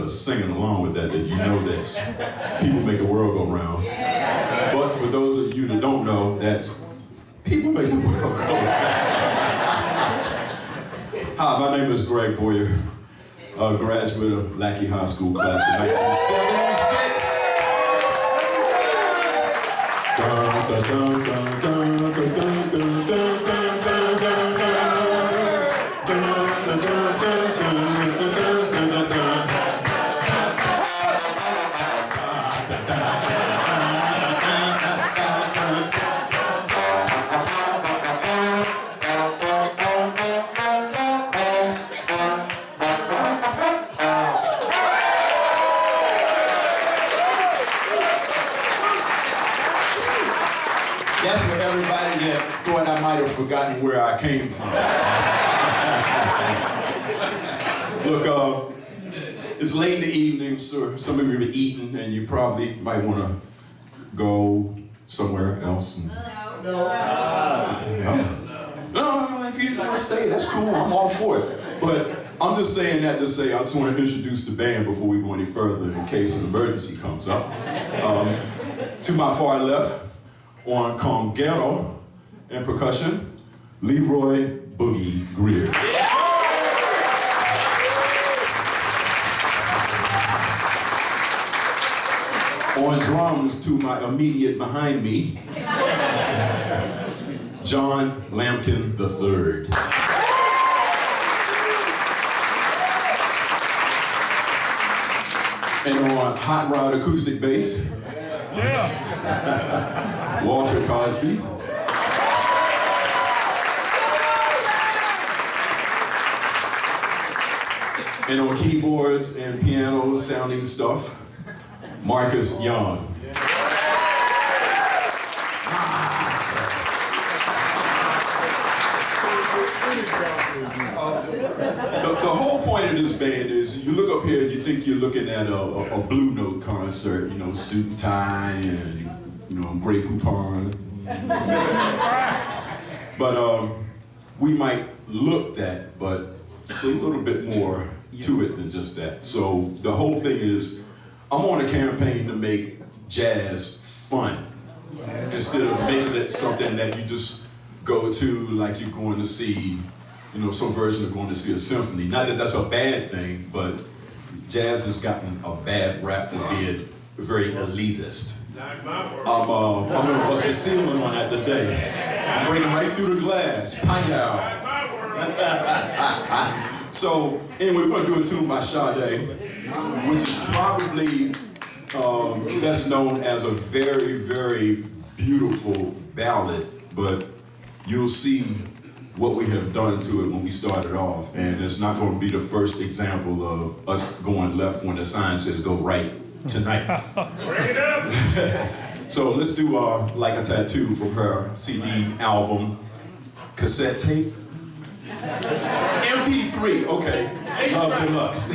singing along with that you know that people make the world go round. But for those of you that don't know, that's people make the world go round. Hi, my name is Greg Boyer, a graduate of Lackey High School class of 1966. That's for everybody that thought I might have forgotten where I came from. Look, it's late in the evening, so some of you are eating, and you probably might want to go somewhere else. No, if you want to stay, that's cool. I'm all for it. But I'm just saying that to say I just want to introduce the band before we go any further in case an emergency comes up. To my far left, on conguero and percussion, Leroy Boogie Greer. On drums to my immediate behind me, John Lampkin III. And on hot rod acoustic bass, Walter Cosby. And on keyboards and piano sounding stuff, Marcus Young. The whole point of this band is you look up here and you think you're looking at a Blue Note concert, you know, suit and tie and, you know, Grey Poupon. But we might look that, but it's a little bit more to it than just that. So the whole thing is, I'm on a campaign to make jazz fun instead of making it something that you just go to like you're going to see, you know, some version of going to see a symphony. Not that that's a bad thing, but jazz has gotten a bad rap for being very elitist. I'm gonna bust the ceiling on that today. I'm breaking right through the glass. Pow. So anyway, we're gonna do a tune by Sade, which is probably best known as a very, very beautiful ballad, but you'll see what we have done to it when we started off, and it's not going to be the first example of us going left when the sign says go right tonight. Bring it up! So let's do Like a Tattoo from her CD album, cassette tape, MP3, okay, Love Deluxe.